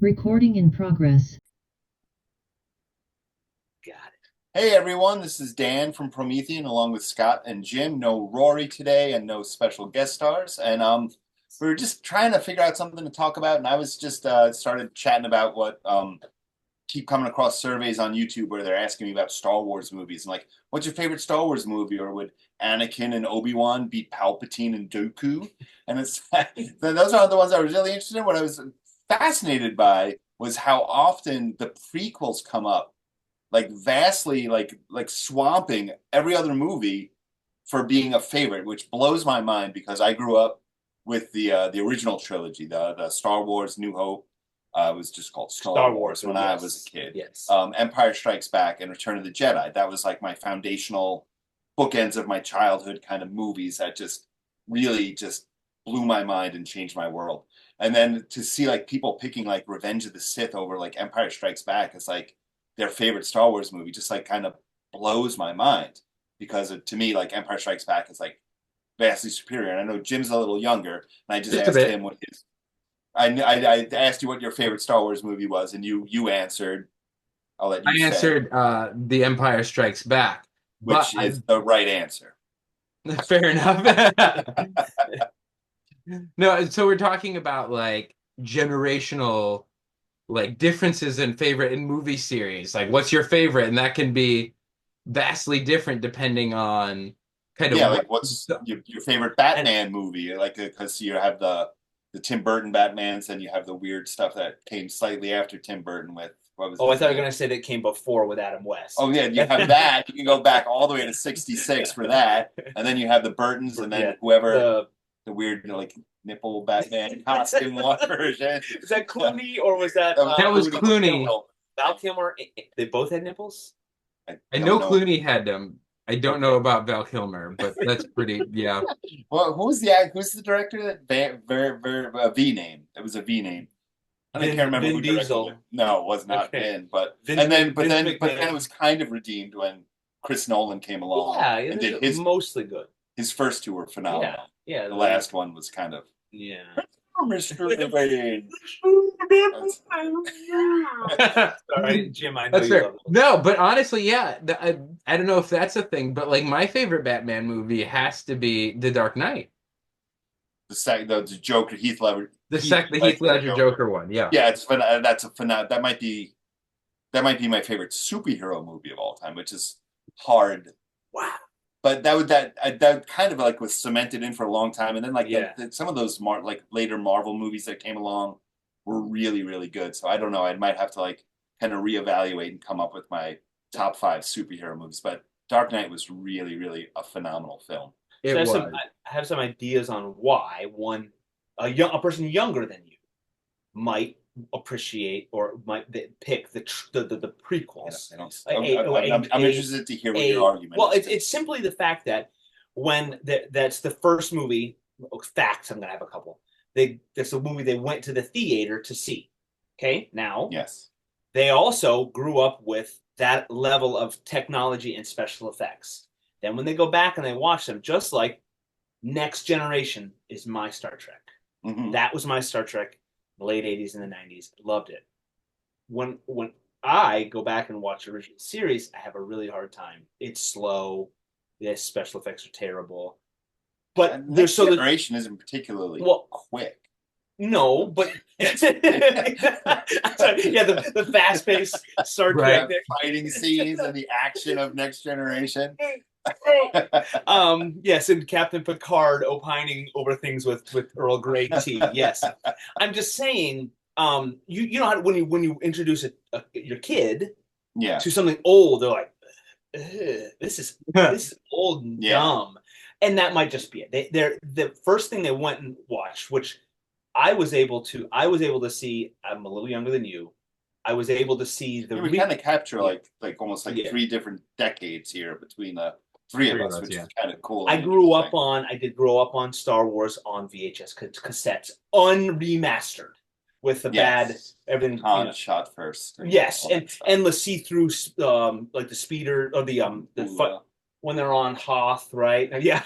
Recording in progress. Got it. Hey everyone, this is Dan from Promethean along with Scott and Jim. No Rory today and no special guest stars. And we were just trying to figure out something to talk about, and I was just started chatting about what keep coming across surveys on YouTube where they're asking me about Star Wars movies and like, what's your favorite Star Wars movie? Or would Anakin and Obi-Wan beat Palpatine and Dooku? And it's those are the ones I was really interested in. What I was fascinated by was how often the prequels come up, like vastly like swamping every other movie for being a favorite, which blows my mind because I grew up with the original trilogy, the Star Wars New Hope. It was just called Star Wars when I was a kid. Yes. Empire Strikes Back and Return of the Jedi. That was like my foundational bookends of my childhood kind of movies that just really just blew my mind and changed my world. And then to see like people picking like Revenge of the Sith over like Empire Strikes Back as like their favorite Star Wars movie just like kind of blows my mind because to me like Empire Strikes Back is like vastly superior. And I know Jim's a little younger, and I just Just a asked bit. him what his I asked you what your favorite Star Wars movie was, and you answered. I'll let I you say, answered The Empire Strikes Back, but which is the right answer. fair enough. No, so we're talking about like generational like differences in favorite in movie series. Like what's your favorite? And that can be vastly different depending on kind of Yeah, what like what's your favorite Batman movie? Like because you have the Tim Burton Batmans, and you have the weird stuff that came slightly after Tim Burton with what was Oh, I his thought you were name? gonna say that came before with Adam West. Oh yeah, you have that. You can go back all the way to '66 for that, and then you have the Burtons, and then Yeah, whoever the the weird like nipple Batman costume one version. is that Clooney or was that that was Clooney. Clooney. Val Kilmer? They both had nipples. I I don't know know. Clooney had them. I don't know Okay. about Val Kilmer, but that's pretty, yeah. Well, who's the director that V name? It was a V name. And I can't remember Vin who directed Diesel. it. No, it was not Okay. Vin. But Vince, Vince but then McMahon. it was kind of redeemed when Chris Nolan came along Yeah, and this did is mostly good. his first two were Yeah, phenomenal. yeah. The last one was kind of Yeah. Mr. Vin. Sorry, Jim. I know That's you fair. love it. No, but honestly, yeah, I don't know if that's a thing, but like my favorite Batman movie has to be The Dark Knight. The Joker The Heath Ledger Ledger Joker. Joker one, yeah. Yeah, that's a phenomenal. That might be my favorite superhero movie of all time, which is hard. Wow. But that kind of like was cemented in for a long time, and then like Yeah. some of those like later Marvel movies that came along were really really good. So I don't know. I might have to like kind of reevaluate and come up with my top five superhero movies. But Dark Knight was really really a phenomenal film. So It was. I have some ideas on why one a person younger than you might appreciate or might pick the prequels. I'm interested to hear what your argument well, is. it's simply the fact that when that's the first movie. Facts. I'm gonna have a couple. That's a movie they went to the theater to see. Okay, now Yes. they also grew up with that level of technology and special effects. Then when they go back and they watch them, just like Next Generation is my Star Trek. Mm-hmm. That was my Star Trek, the late '80s and the '90s. Loved it. When I go back and watch the original series, I have a really hard time. It's slow. The special effects are terrible. But Next Generation isn't particularly quick. No, but yeah, the fast-paced Star Trek fighting scenes and the action of Next Generation. Yes, and Captain Picard opining over things with Earl Grey tea. Yes, I'm just saying. You know how when you introduce your kid to something old, they're like, this is old and dumb, and that might just be it. They're the first thing they went and watched, which I was able to see. I'm a little younger than you. I was able to see we kind of capture like almost like three different decades here between the three of us, which is kind of cool. I did grow up on Star Wars on VHS cassettes, unremastered with the bad everything. Shot first. Yes, and the see-through like the speeder or the when they're on Hoth, right? Yeah.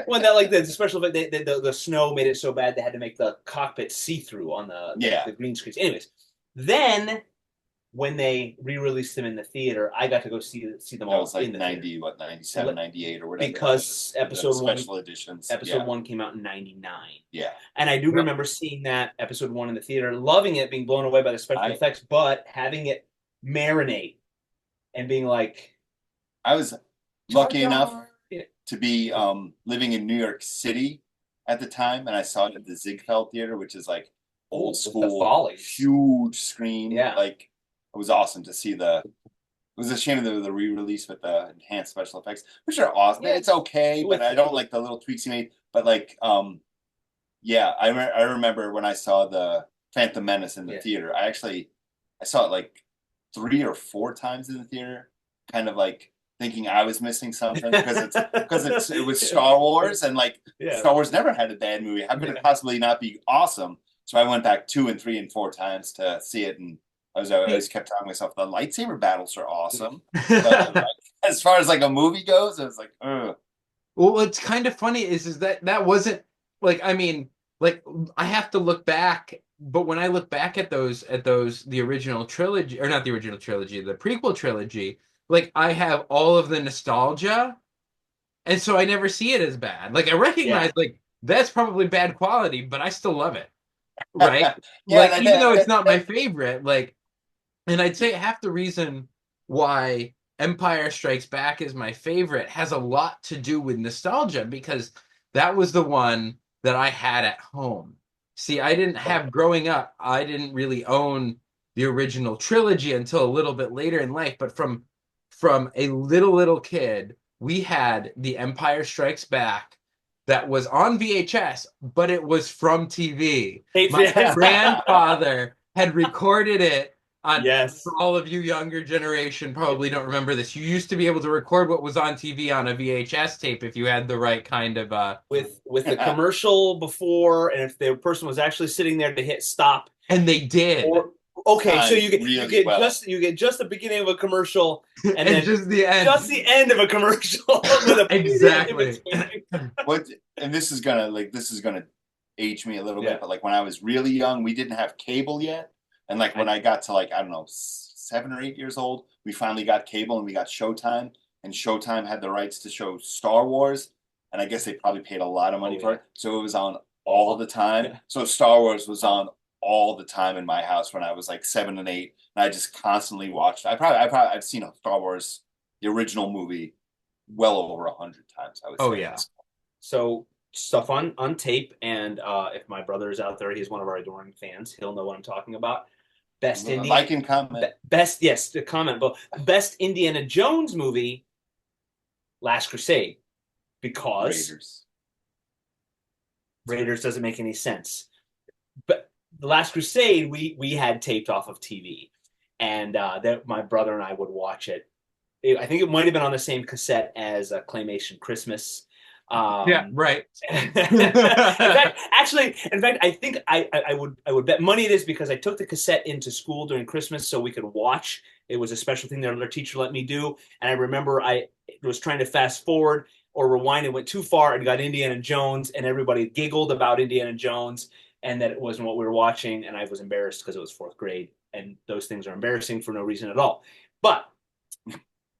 When that like the special effect, the snow made it so bad they had to make the cockpit see through on the green screens. Anyways, then when they re-released them in the theater, I got to go see them all. That was like in the 90, theater. what, 97, 98 or whatever. Because episode one, special editions. Episode one came out in 99. Yeah. And I do remember seeing that episode one in the theater, loving it, being blown away by the special effects, but having it marinate and being like, I was lucky enough to be living in New York City at the time, and I saw it at the Ziegfeld Theater, which is like old school, huge screen. Yeah. Like, it was awesome to see it was a shame that the re-release with the enhanced special effects, which are awesome. Yeah. It's okay, but I don't like the little tweaks he made. But like, yeah, I remember when I saw the Phantom Menace in the theater. I saw it like 3 or 4 times in the theater, kind of like thinking I was missing something because it was Star Wars, and like Star Wars never had a bad movie. How could it possibly not be awesome? So I went back 2 and 3 and 4 times to see it, and I always kept telling myself the lightsaber battles are awesome. But like, as far as like a movie goes, I was like, ugh. Well, what's kind of funny is that wasn't like, I mean, like, I have to look back, but when I look back at the original trilogy, or not the original trilogy, the prequel trilogy, like, I have all of the nostalgia, and so I never see it as bad. Like, I recognize like that's probably bad quality, but I still love it. Right? Like, even though it's not my favorite, like, and I'd say half the reason why Empire Strikes Back is my favorite has a lot to do with nostalgia, because that was the one that I had at home. See, growing up, I didn't really own the original trilogy until a little bit later in life, but from a little kid, we had The Empire Strikes Back that was on VHS, but it was from TV. My grandfather had recorded it. For all of you younger generation probably don't remember this. You used to be able to record what was on TV on a VHS tape if you had the right kind of with the commercial before, and if the person was actually sitting there to hit stop. And they did. So you get just the beginning of a commercial, and then just the end. Just the end of a commercial with exactly. And this is gonna age me a little bit, but like when I was really young, we didn't have cable yet. And like when I got to like, I don't know, 7 or 8 years old, we finally got cable and we got Showtime. And Showtime had the rights to show Star Wars. And I guess they probably paid a lot of money for it. So it was on all the time. Yeah. So Star Wars was on all the time in my house when I was like 7 and 8. And I just constantly watched. I've seen a Star Wars, the original movie, well over 100 times. I would say. Oh, yeah. So stuff on tape. And if my brother is out there, he's one of our adoring fans. He'll know what I'm talking about. Best Indiana. Like and comment. The comment. But best Indiana Jones movie, Last Crusade, because Raiders doesn't make any sense. But the Last Crusade, we had taped off of TV, and that my brother and I would watch it. I think it might have been on the same cassette as Claymation Christmas. Yeah, right. in fact, I think I would bet money it is, because I took the cassette into school during Christmas so we could watch. It was a special thing that our teacher let me do, and I remember I was trying to fast forward or rewind and went too far and got Indiana Jones, and everybody giggled about Indiana Jones and that it wasn't what we were watching, and I was embarrassed because it was 4th grade, and those things are embarrassing for no reason at all. But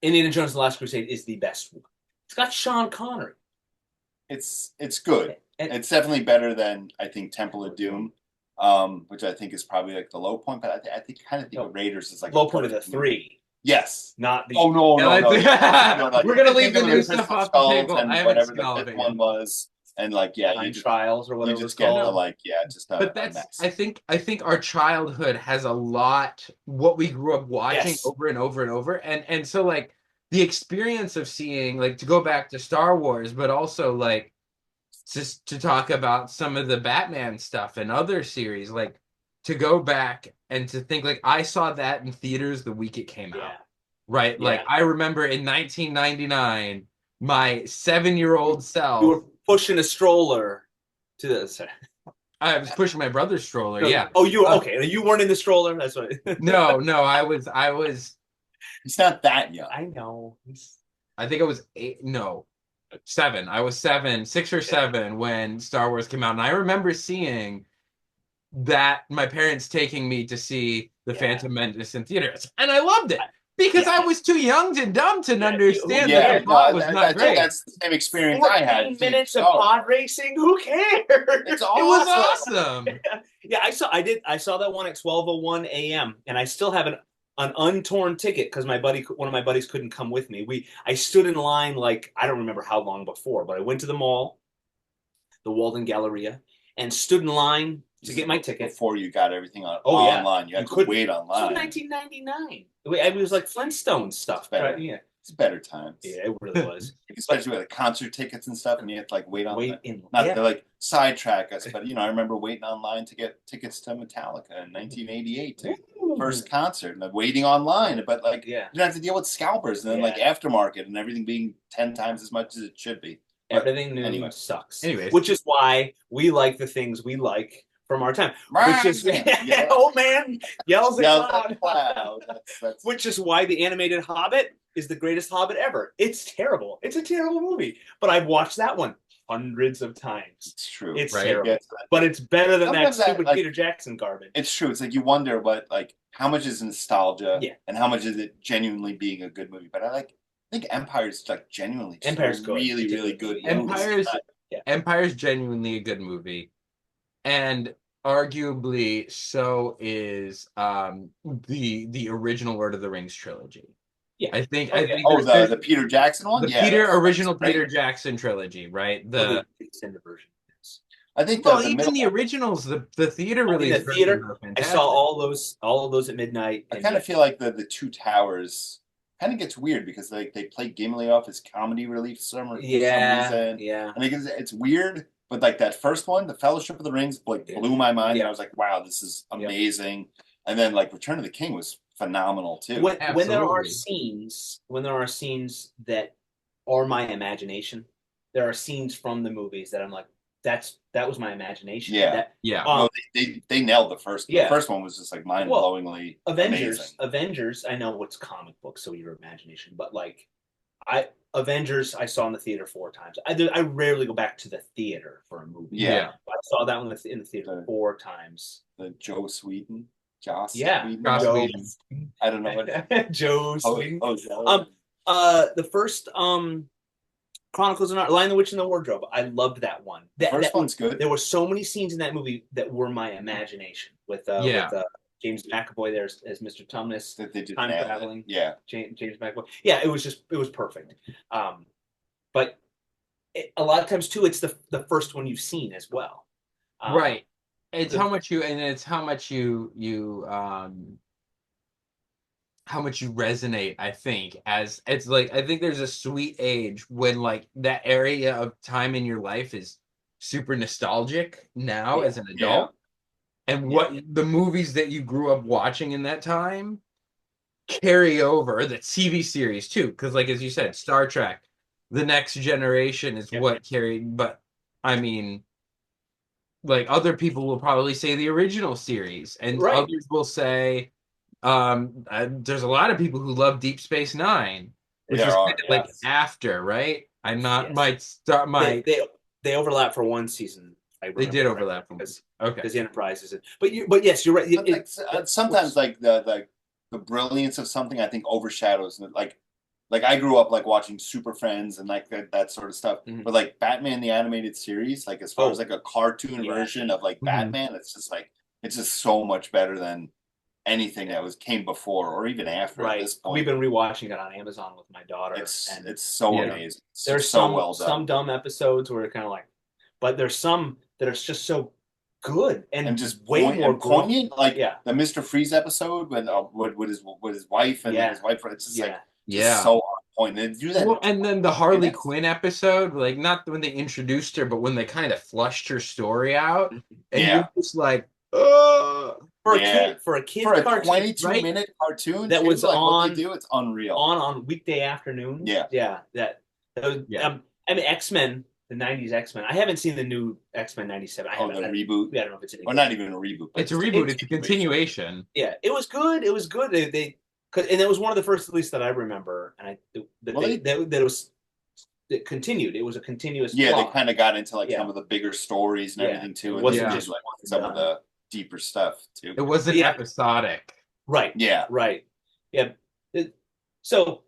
Indiana Jones: The Last Crusade is the best one. It's got Sean Connery. It's good. It's definitely better than, I think, Temple of Doom, which I think is probably like the low point. But I think of Raiders as like low point of the 3. Yes, not the. Oh no! We're gonna leave the new stuff off the table. And whatever the 5th one was, and like Nine Trials or whatever. You just get the But that's. I think our childhood has a lot what we grew up watching over and over and over, and so like. The experience of seeing, like, to go back to Star Wars, but also, like, just to talk about some of the Batman stuff and other series, like, to go back and to think, like, I saw that in theaters the week it came out, right? Yeah. Like, I remember in 1999, my 7-year-old self... You were pushing a stroller to the... I was pushing my brother's stroller, yeah. Oh, you okay. You weren't in the stroller? That's what... No, I was... He's not that young. I know. I think I was 8. No. 7. I was 7, 6 or 7 when Star Wars came out, and I remember seeing that my parents taking me to see the Phantom Menace in theaters, and I loved it because I was too young and dumb to understand that the plot was not I think great. that's the same experience I had. 14 minutes of pod racing. Who cares? It's awesome. It was awesome. Yeah, I saw that one at 12:01 a.m. and I still have an untorn ticket because one of my buddies couldn't come with me. I stood in line like I don't remember how long before, but I went to the mall, the Walden Galleria, and stood in line to get my ticket. Before you got everything online. You had to wait online. It was 1999. It was like Flintstone stuff. Better. Yeah. It's better times. Yeah, it really was. Especially with like concert tickets and stuff, and you have to like wait Not to like sidetrack us, but I remember waiting online to get tickets to Metallica in 1988 to first concert, and waiting online, but like you don't have to deal with scalpers and then like aftermarket and everything being 10 times as much as it should be. Everything new sucks. Anyways, which is why we like the things we like from our time. Which is old man yells at cloud. That's... Which is why the animated Hobbit is the greatest Hobbit ever. It's terrible. It's a terrible movie, but I've watched that one hundreds of times. It's true. It's terrible, but it's better than that stupid Peter Jackson garbage. It's true. It's like you wonder how much is nostalgia and how much is it genuinely being a good movie. But I think Empire's like genuinely really good. Empire's genuinely a good movie. And arguably so is the original Lord of the Rings trilogy. Yeah, I think the Peter Jackson one. Original Peter Jackson trilogy, right? The extended version. I think even the originals, the theater release. The theater. I saw all of those at midnight. I kind of feel like the Two Towers kind of gets weird because they play Gimli off as comedy relief for some reason. Yeah. I think it's weird. But like that first one, the Fellowship of the Rings, blew my mind. And I was like, "Wow, this is amazing!" And then like Return of the King was phenomenal too. When there are scenes that are my imagination, there are scenes from the movies that I'm like, that was my imagination. They nailed the first. The first one was just like mind-blowingly amazing. Avengers. I know it's comic books, so your imagination, but like Avengers, I saw in the theater 4 times. I rarely go back to the theater for a movie. Yeah. I saw that one in the theater 4 times. The Joss Whedon. Joss Whedon. I don't know what. Joss Whedon. The first Chronicles of Narnia, Lion, the Witch, and the Wardrobe. I loved that one. That one's good. There were so many scenes in that movie that were my imagination with James McAvoy there as Mr. Tumnus, time traveling. Yeah, James McAvoy. Yeah, it was perfect. But a lot of times too, it's the first one you've seen as well. Right. It's how much you resonate. I think as it's like I think there's a sweet age when like that area of time in your life is super nostalgic now as an adult. And what the movies that you grew up watching in that time carry over, the TV series too, because like as you said, Star Trek, The Next Generation is what carried. But I mean, like other people will probably say the original series, and others will say, there's a lot of people who love Deep Space Nine, which is kind of like after, right? I'm not they overlap for one season. They did overlap because the Enterprise is it. But yes, you're right. Sometimes like the brilliance of something I think overshadows like I grew up like watching Super Friends and like that sort of stuff. Mm-hmm. But like Batman the animated series, like as far as like a cartoon version of like Batman, it's just so much better than anything that came before or even after at this point. We've been rewatching it on Amazon with my daughter. It's so amazing. There's so well done. Some dumb episodes where it's kind of like, but there's some that are just so good and just way more poignant. Like the Mr. Freeze episode when with his wife and his wife. It's just just so on point. They do that. Well, and then the Harley Quinn episode, like not when they introduced her, but when they kind of flushed her story out, and you're just like, for a 22-minute cartoon that was like on. What they do, it's unreal. On weekday afternoon. That was, I mean, X-Men. The 90s X-Men. I haven't seen the new X-Men 97. The reboot? I don't know if it's or not even a reboot. It's a reboot. It's a continuation. Yeah, it was good. It was good. And it was one of the first, at least that I remember. And it was it continued. It was a continuous Yeah, plot. they kind of got into like some of the bigger stories and everything too. It And wasn't they just like some of the deeper stuff too. It wasn't episodic. Right. Yeah. Right. Yeah. So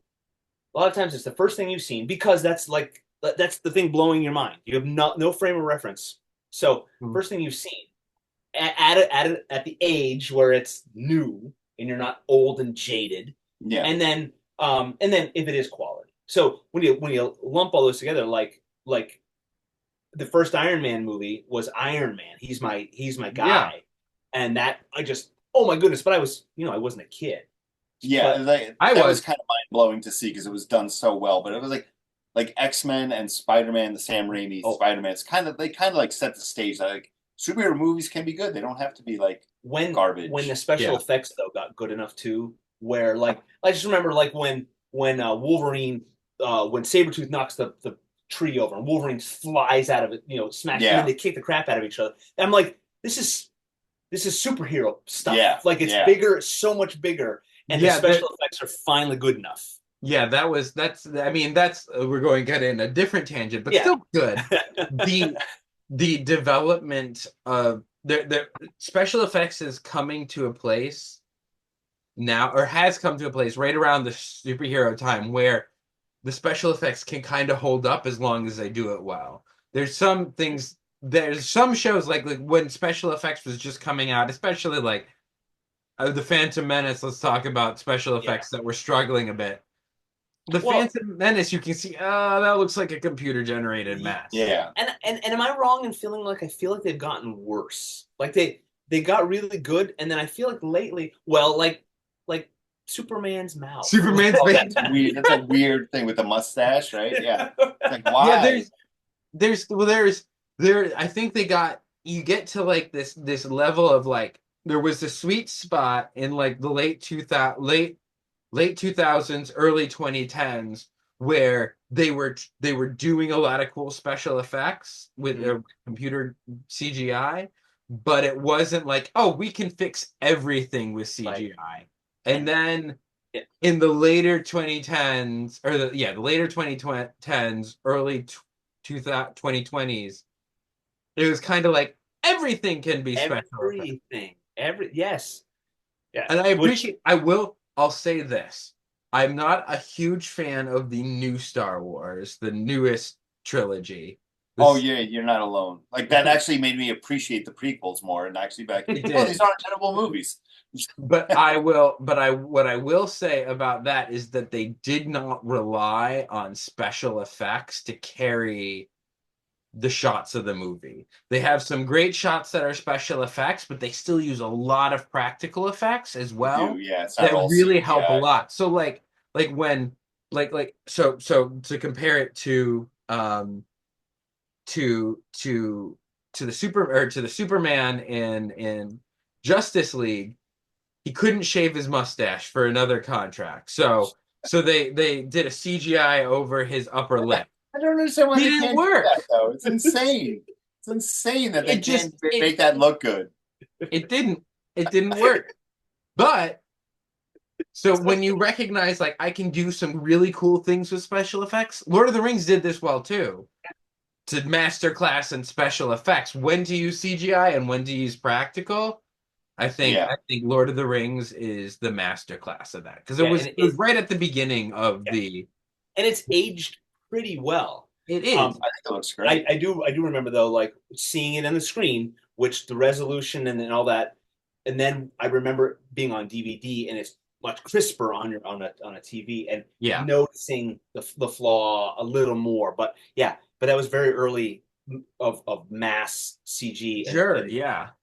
a lot of times it's the first thing you've seen because that's the thing blowing your mind. You have no frame of reference. So first thing you've seen at the age where it's new and you're not old and jaded. Yeah. And then if it is quality. So when you lump all those together, like the first Iron Man movie was Iron Man. He's my guy. Yeah. And that oh my goodness, but I wasn't a kid. Yeah, that was kind of mind blowing to see because it was done so well. But it was like X-Men and Spider-Man, the Sam Raimi Spider-Man. It's they kind of like set the stage that like superhero movies can be good. They don't have to be like garbage. When the special effects though got good enough too, where like I just remember like when Wolverine when Sabretooth knocks the tree over and Wolverine flies out of it, smash and then they kick the crap out of each other. And I'm like, this is superhero stuff. Yeah. Like it's bigger, so much bigger. And the special effects are finally good enough. Yeah, we're going kind of in a different tangent, but still good. The development of the special effects is coming to a place now, or has come to a place right around the superhero time where the special effects can kind of hold up as long as they do it well. There's some shows like when special effects was just coming out, especially like the Phantom Menace. Let's talk about special effects that were struggling a bit. Phantom Menace, you can see, that looks like a computer-generated mess. Yeah. And am I wrong in feeling like I feel like they've gotten worse? Like they got really good, and then I feel like lately, like Superman's mouth. Superman's face. That's a weird thing with the mustache, right? Yeah. Like why? Yeah, I think you get to like this level of like there was a sweet spot in like the late 2000s, early 2010s where they were doing a lot of cool special effects with their computer CGI, but it wasn't like, oh, we can fix everything with CGI. Right. And then in the later 2010s, or the later 2010s, early 2020s, it was kind of like everything can be special. Everything. Yes. Yeah. And I appreciate, I'll say this. I'm not a huge fan of the new Star Wars, the newest trilogy. You're not alone. Like that actually made me appreciate the prequels more and actually back. These aren't terrible movies. What I will say about that is that they did not rely on special effects to carry the shots of the movie. They have some great shots that are special effects, but they still use a lot of practical effects as well. That really help a lot. So so to compare it to the Superman in Justice League, he couldn't shave his mustache for another contract. So they did a CGI over his upper lip. I don't understand why they can't do that, though. It's insane. It's insane that they can't make that look good. It didn't work. But so when you recognize, like, I can do some really cool things with special effects, Lord of the Rings did this well too. To masterclass in special effects, when to use CGI and when to use practical. I think Lord of the Rings is the masterclass of that because it was right at the beginning of the. And it's aged pretty well. It is. I think it looks great. I do remember though, like seeing it on the screen, which the resolution and all that, and then I remember being on DVD and it's much crisper on a TV and noticing the flaw a little more. But that was very early of mass CG. And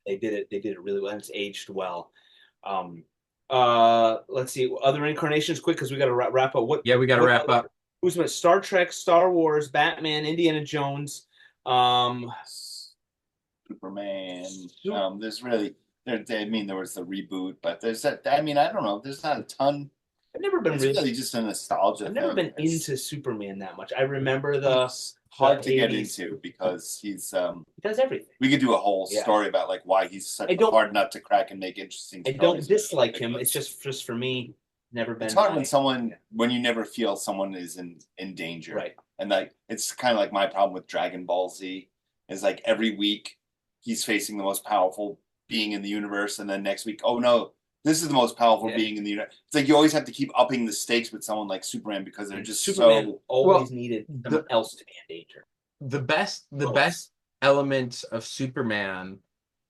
they did it really well and it's aged well. Let's see other incarnations quick because we got to wrap up. We got to wrap up. Who's been Star Trek, Star Wars, Batman, Indiana Jones, Superman. There's really there was the reboot, but there's I don't know. There's not a ton. I've never been really just a nostalgia. I've never been into Superman that much. I remember hard to get into because he does everything. We could do a whole story about like why he's such a hard nut to crack and make interesting stories. I don't dislike him. It's just for me. Never been. It's hard when you never feel someone is in danger. Right. And like it's kind of like my problem with Dragon Ball Z is like every week he's facing the most powerful being in the universe, and then next week, oh no, this is the most powerful being in the universe. It's like you always have to keep upping the stakes with someone like Superman because they're just Superman so always needed someone else to be in danger. The best elements of Superman,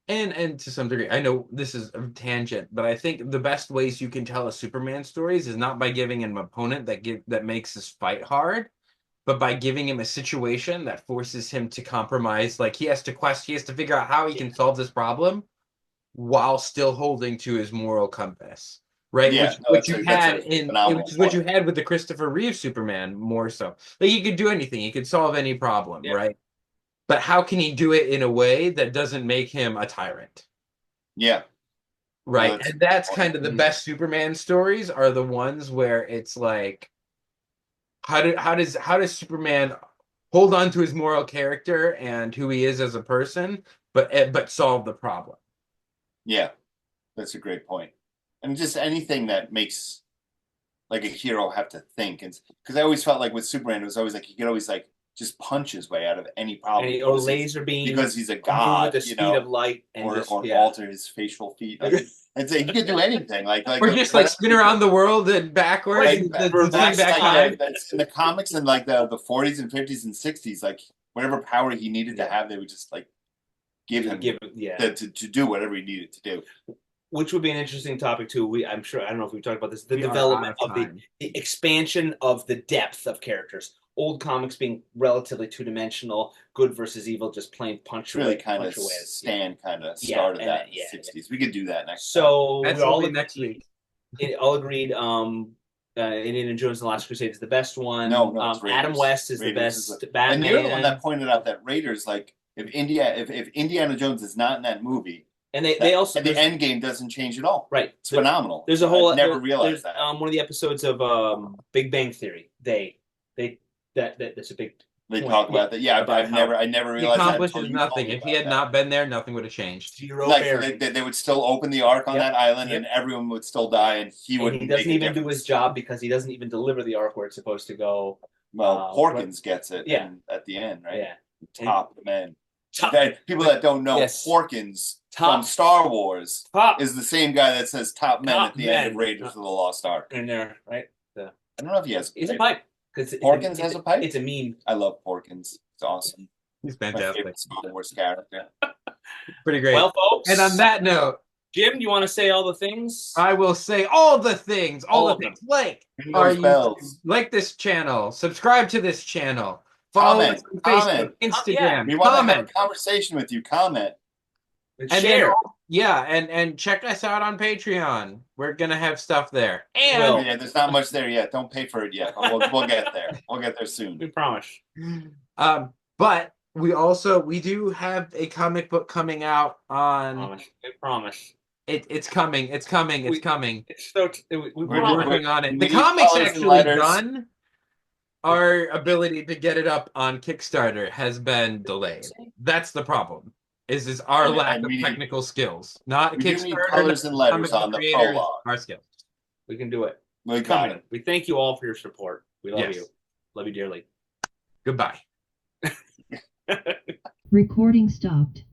and to some degree, I know this is a tangent, but I think the best ways you can tell a Superman stories is not by giving him an opponent that makes his fight hard, but by giving him a situation that forces him to compromise. Like he has to figure out how he can solve this problem while still holding to his moral compass. Right? Yeah, which you had with the Christopher Reeve Superman more so. Like he could do anything, he could solve any problem, right? But how can he do it in a way that doesn't make him a tyrant? Yeah. Right. Well, and that's kind of the best Superman stories are the ones where it's like how does Superman hold on to his moral character and who he is as a person, but solve the problem? Yeah. That's a great point. And just anything that makes like a hero have to think. And because I always felt like with Superman, it was always like he could always like just punch his way out of any problem. Or laser beam. Because he's a god. With the speed of light. And or alter his facial feet. Like, and so he could do anything. Or just like spin around the world and backwards. Like, in the comics in like the 40s and 50s and 60s, like whatever power he needed to have, they would just like give him to do whatever he needed to do. Which would be an interesting topic too. I'm sure, I don't know if we talked about this, the development of the expansion of the depth of characters. Old comics being relatively two-dimensional, good versus evil, just plain punch really away. Kind of Stan kind of started that in the 60s. We could do that next time. So we all next week. All agreed. Indiana Jones and the Last Crusade is the best one. No, Adam West is the best. Batman. And you're the one that pointed out that Raiders, like if Indiana Jones is not in that movie. And they also the end game doesn't change at all. Right, it's phenomenal. There's a whole. I never realized that. One of the episodes of Big Bang Theory. That's a big. They talk about that. Yeah, I never realized he accomplishes nothing. If he had not been there, nothing would have changed. They would still open the Ark on that island, and everyone would still die, and he wouldn't. He doesn't even do his job because he doesn't even deliver the Ark where it's supposed to go. Well, Porkins gets it. At the end, right? Yeah. Top men. People that don't know, Porkins from Star Wars is the same guy that says "top men" at the end of Raiders of the Lost Ark. In there, right? I don't know if he has. He's a pipe. Porkins has a pipe. It's a meme. I love Porkins. It's awesome. He's fantastic. My favorite Star Wars character. Pretty great. Well, folks. And on that note, Jim, do you want to say all the things? I will say all the things. All the things. Like this channel. Subscribe to this channel. Follow us on Facebook, Instagram. We want to have a conversation with you. Comment. And share. And check us out on Patreon. We're gonna have stuff there. And there's not much there yet. Don't pay for it yet. We'll get there. We'll get there soon. We promise. But we do have a comic book coming out on. We promise. It's coming. It's coming. It's so. We're working on it. The comic's actually done. Our ability to get it up on Kickstarter has been delayed. That's the problem. Is our lack of technical skills, not Kickstarter. Colors and letters on the prologue. Our skills. We can do it. We got it. We thank you all for your support. We love you. Love you dearly. Goodbye. Recording stopped.